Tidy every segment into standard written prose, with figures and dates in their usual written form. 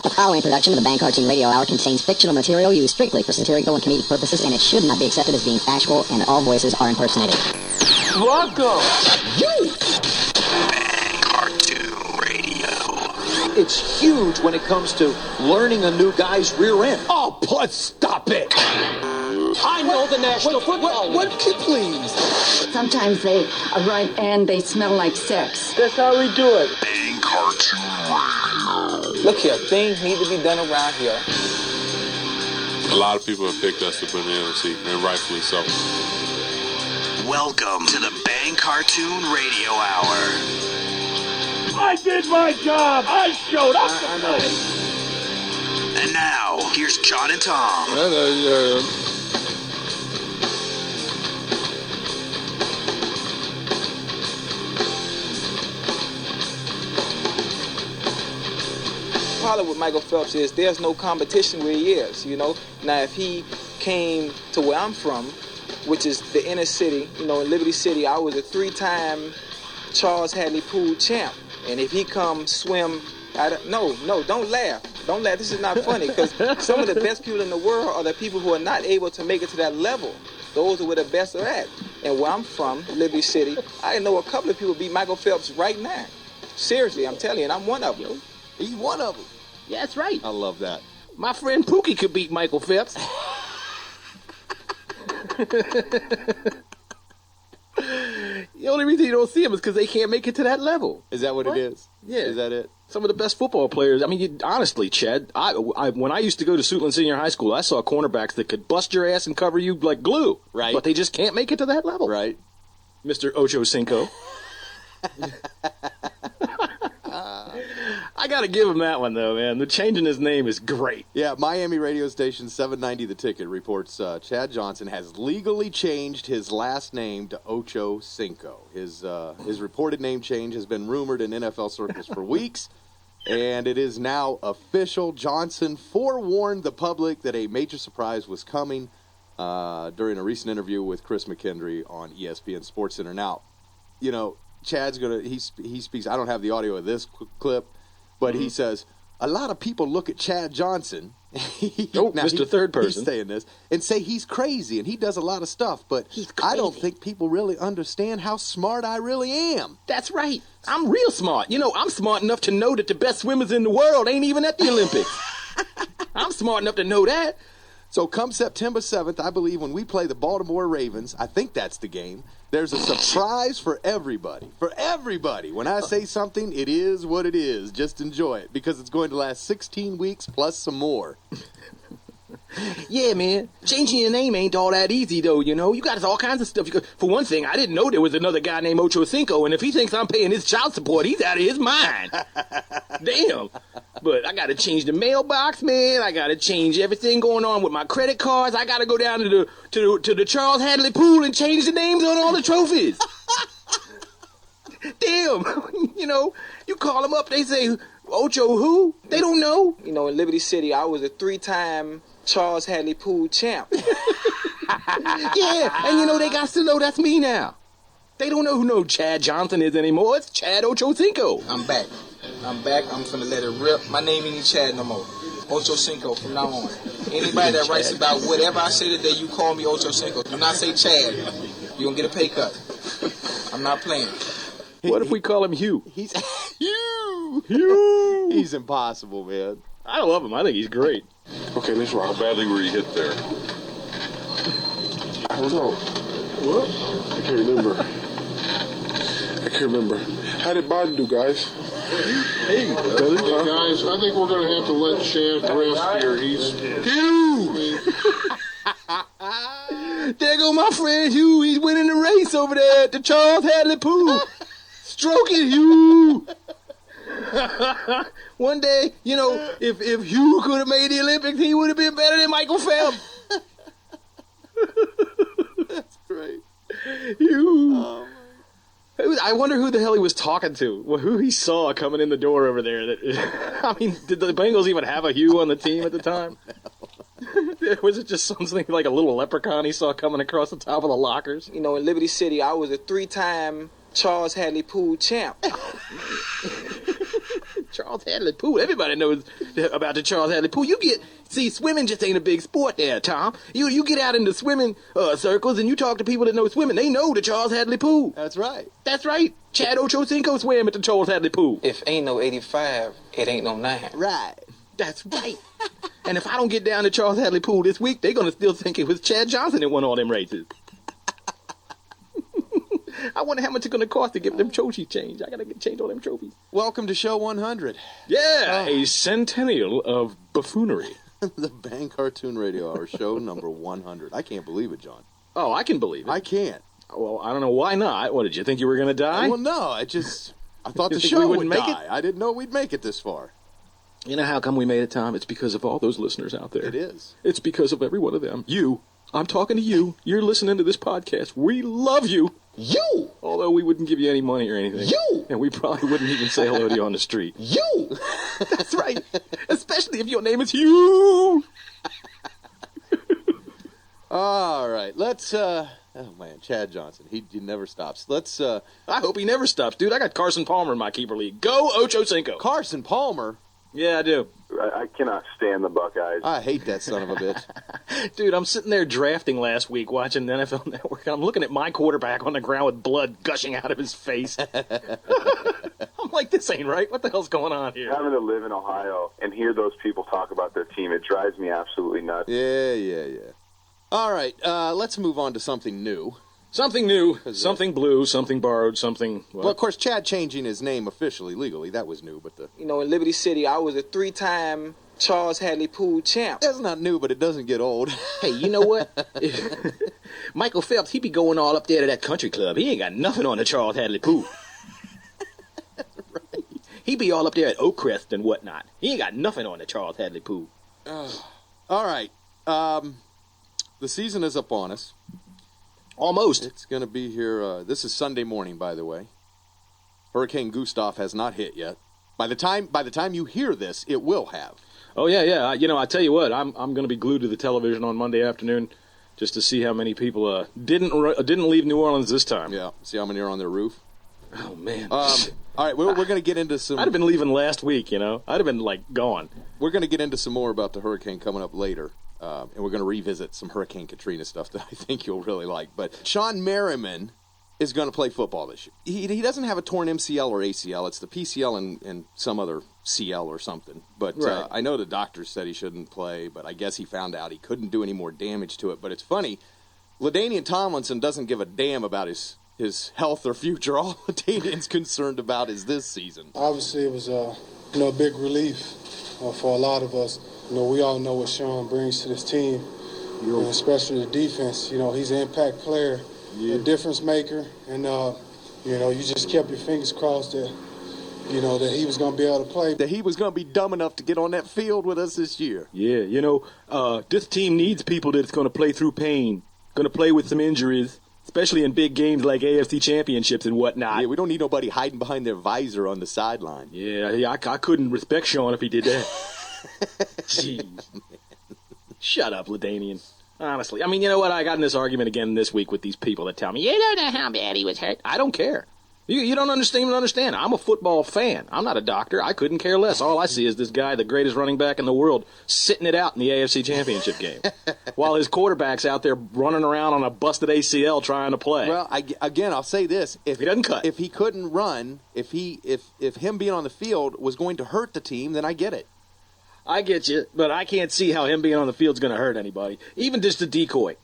The following production of the Bang Cartoon Radio Hour contains fictional material used strictly for satirical and comedic purposes, and it should not be accepted as being factual, and all voices are impersonated. Welcome! You! Bang Cartoon Radio. It's huge when it comes to learning a new guy's rear end. Oh, plus, stop it! I know the National Football League. Please? Sometimes they run and they smell like sex. That's how we do it. Bang Cartoon Radio. Look here, things need to be done around here. A lot of people have picked us up in the NFC, and rightfully so. Welcome to the Bang Cartoon Radio Hour. I did my job! I showed up! I know. And now, here's John and Tom. The problem with Michael Phelps is there's no competition where he is, you know. Now, if he came to where I'm from, which is the inner city, you know, in Liberty City, I was a 3-time Charles Hadley pool champ. And if he come swim, no, don't laugh. Don't laugh. This is not funny, because some of the best people in the world are the people who are not able to make it to that level. Those are where the best are at. And where I'm from, Liberty City, I know a couple of people beat Michael Phelps right now. Seriously, I'm telling you, and I'm one of them. He's one of them. Yeah, that's right. I love that. My friend Pookie could beat Michael Phelps. The only reason you don't see him is because they can't make it to that level. Is that what it is? Yeah. Is that it? Some of the best football players. I mean, honestly, Chad, when I used to go to Suitland Senior High School, I saw cornerbacks that could bust your ass and cover you like glue. Right. But they just can't make it to that level. Right. Mr. OchoCinco. I got to give him that one, though, man. The changing his name is great. Yeah, Miami radio station 790 The Ticket reports Chad Johnson has legally changed his last name to OchoCinco. His reported name change has been rumored in NFL circles for weeks, and it is now official. Johnson forewarned the public that a major surprise was coming during a recent interview with Chris McKendry on ESPN SportsCenter. Now, you know, Chad's he speaks, I don't have the audio of this clip, but he says, a lot of people look at Chad Johnson, Mr. Third Person, he's saying this, and say he's crazy and he does a lot of stuff, but I don't think people really understand how smart I really am. That's right. I'm real smart. You know, I'm smart enough to know that the best swimmers in the world ain't even at the Olympics. I'm smart enough to know that. So come September 7th, I believe, when we play the Baltimore Ravens, I think that's the game, there's a surprise for everybody. For everybody. When I say something, it is what it is. Just enjoy it, because it's going to last 16 weeks plus some more. Yeah, man. Changing your name ain't all that easy, though, you know. You got all kinds of stuff. For one thing, I didn't know there was another guy named OchoCinco, and if he thinks I'm paying his child support, he's out of his mind. Damn. But I got to change the mailbox, man. I got to change everything going on with my credit cards. I got to go down to the Charles Hadley pool and change the names on all the trophies. Damn. You know, you call them up, they say, Ocho who? They don't know. You know, in Liberty City, I was a 3-time Charles Hadley pool champ. Yeah, and you know, they got to know that's me now. They don't know who no Chad Johnson is anymore. It's Chad OchoCinco. I'm back. I'm finna let it rip. My name ain't Chad no more. OchoCinco from now on. Anybody that writes about whatever I say today, you call me OchoCinco. Do not say Chad. You're gonna get a pay cut. I'm not playing. What if we call him Hugh? He's Hugh. He's impossible, man. I love him. I think he's great. Okay, let's rock. How badly were you hit there? I don't know. What? I can't remember. How did Biden do, guys? Hey, Guys, I think we're going to have to let Chad rest here. He's huge. There go my friend Hugh. He's winning the race over there at the Charles Hadley pool. Stroke it, Hugh. One day, you know, if Hugh could have made the Olympics, he would have been better than Michael Phelps. That's great. Hugh. Oh, I wonder who the hell he was talking to. Who he saw coming in the door over there. I mean, did the Bengals even have a Hugh on the team at the time? Was it just something like a little leprechaun he saw coming across the top of the lockers? You know, in Liberty City, I was a 3-time Charles Hadley pool champ. Charles Hadley Pool. Everybody knows about the Charles Hadley Pool. See, swimming just ain't a big sport there, Tom. You get out into swimming circles and you talk to people that know swimming. They know the Charles Hadley Pool. That's right. That's right. Chad OchoCinco swam at the Charles Hadley Pool. If ain't no 85, it ain't no 9. Right. That's right. And if I don't get down to Charles Hadley Pool this week, they're going to still think it was Chad Johnson that won all them races. I wonder how much it's going to cost to get them trophies changed. I got to change all them trophies. Welcome to show 100. Yeah, a centennial of buffoonery. The Bang Cartoon Radio Hour, show number 100. I can't believe it, John. Oh, I can believe it. I can't. Well, I don't know why not. What, did you think you were going to die? Well, no, I thought You the think show we would wouldn't make die. I didn't know we'd make it this far. You know how come we made it, Tom? It's because of all those listeners out there. It is. It's because of every one of them. You. I'm talking to you. You're listening to this podcast. We love you. You! Although we wouldn't give you any money or anything. You! And we probably wouldn't even say hello to you on the street. You! That's right. Especially if your name is Hugh. All right, let's, oh man, Chad Johnson, he never stops. Let's, I hope he never stops, dude. I got Carson Palmer in my keeper league. Go OchoCinco. Carson Palmer. Yeah, I do. I cannot stand the Buckeyes. I hate that son of a bitch. Dude, I'm sitting there drafting last week watching the NFL Network, and I'm looking at my quarterback on the ground with blood gushing out of his face. I'm like, this ain't right. What the hell's going on here? Having to live in Ohio and hear those people talk about their team, it drives me absolutely nuts. Yeah. All right, let's move on to something new. Something new, something blue, something borrowed, something... What? Well, of course, Chad changing his name officially, legally, that was new, but You know, in Liberty City, I was a 3-time Charles Hadley Pool champ. that's not new, but it doesn't get old. Hey, you know what? Michael Phelps, he be going all up there to that country club. He ain't got nothing on the Charles Hadley Pool. Right. He be all up there at Oakcrest and whatnot. He ain't got nothing on the Charles Hadley Pool. All right, the season is upon us. Almost. It's going to be here. This is Sunday morning, by the way. Hurricane Gustav has not hit yet. By the time you hear this, it will have. Oh, yeah. You know, I tell you what, I'm going to be glued to the television on Monday afternoon just to see how many people didn't leave New Orleans this time. Yeah, see how many are on their roof. Oh, man. All right, we're going to get into some... I'd have been leaving last week, you know. I'd have been, gone. We're going to get into some more about the hurricane coming up later. And we're going to revisit some Hurricane Katrina stuff that I think you'll really like. But Sean Merriman is going to play football this year. He doesn't have a torn MCL or ACL. It's the PCL and some other CL or something. But right. I know the doctors said he shouldn't play, but I guess he found out he couldn't do any more damage to it. But it's funny, LaDainian Tomlinson doesn't give a damn about his health or future. All LaDainian's concerned about is this season. Obviously, it was a big relief for a lot of us. We all know what Sean brings to this team, and especially the defense. He's an impact player, a difference maker, and you just kept your fingers crossed that that he was going to be able to play. That he was going to be dumb enough to get on that field with us this year. Yeah, this team needs people that's going to play through pain, going to play with some injuries, especially in big games like AFC championships and whatnot. Yeah, we don't need nobody hiding behind their visor on the sideline. Yeah, I couldn't respect Sean if he did that. Jeez. Shut up, LaDainian. Honestly. I mean, you know what? I got in this argument again this week with these people that tell me, you don't know how bad he was hurt. I don't care. You don't understand. I'm a football fan. I'm not a doctor. I couldn't care less. All I see is this guy, the greatest running back in the world, sitting it out in the AFC Championship game, while his quarterback's out there running around on a busted ACL trying to play. Well, I'll say this: if he doesn't cut, if he couldn't run, if him being on the field was going to hurt the team, then I get it. I get you, but I can't see how him being on the field is going to hurt anybody. Even just a decoy.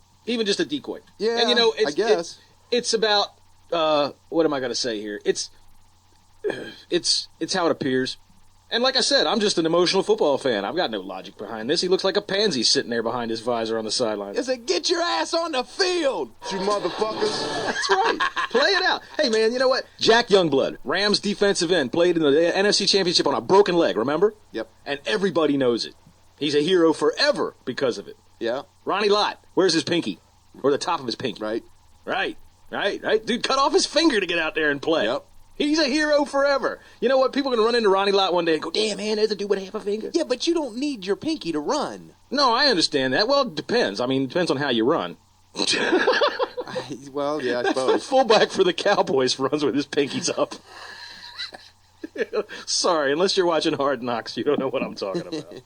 Yeah, and I guess it's about. What am I going to say here? It's how it appears. And like I said, I'm just an emotional football fan. I've got no logic behind this. He looks like a pansy sitting there behind his visor on the sideline. I said, get your ass on the field, you motherfuckers. That's right. Play it out. Hey, man, you know what? Jack Youngblood, Rams defensive end, played in the NFC Championship on a broken leg, remember? Yep. And everybody knows it. He's a hero forever because of it. Yeah. Ronnie Lott, where's his pinky? Or the top of his pinky. Right. Dude, cut off his finger to get out there and play. Yep. He's a hero forever. You know what? People are going to run into Ronnie Lott one day and go, damn, man, there's a dude with half a finger. Yeah, but you don't need your pinky to run. No, I understand that. Well, it depends. I mean, it depends on how you run. Well, yeah, I The suppose. fullback for the Cowboys runs with his pinkies up. Sorry, unless you're watching Hard Knocks, you don't know what I'm talking about.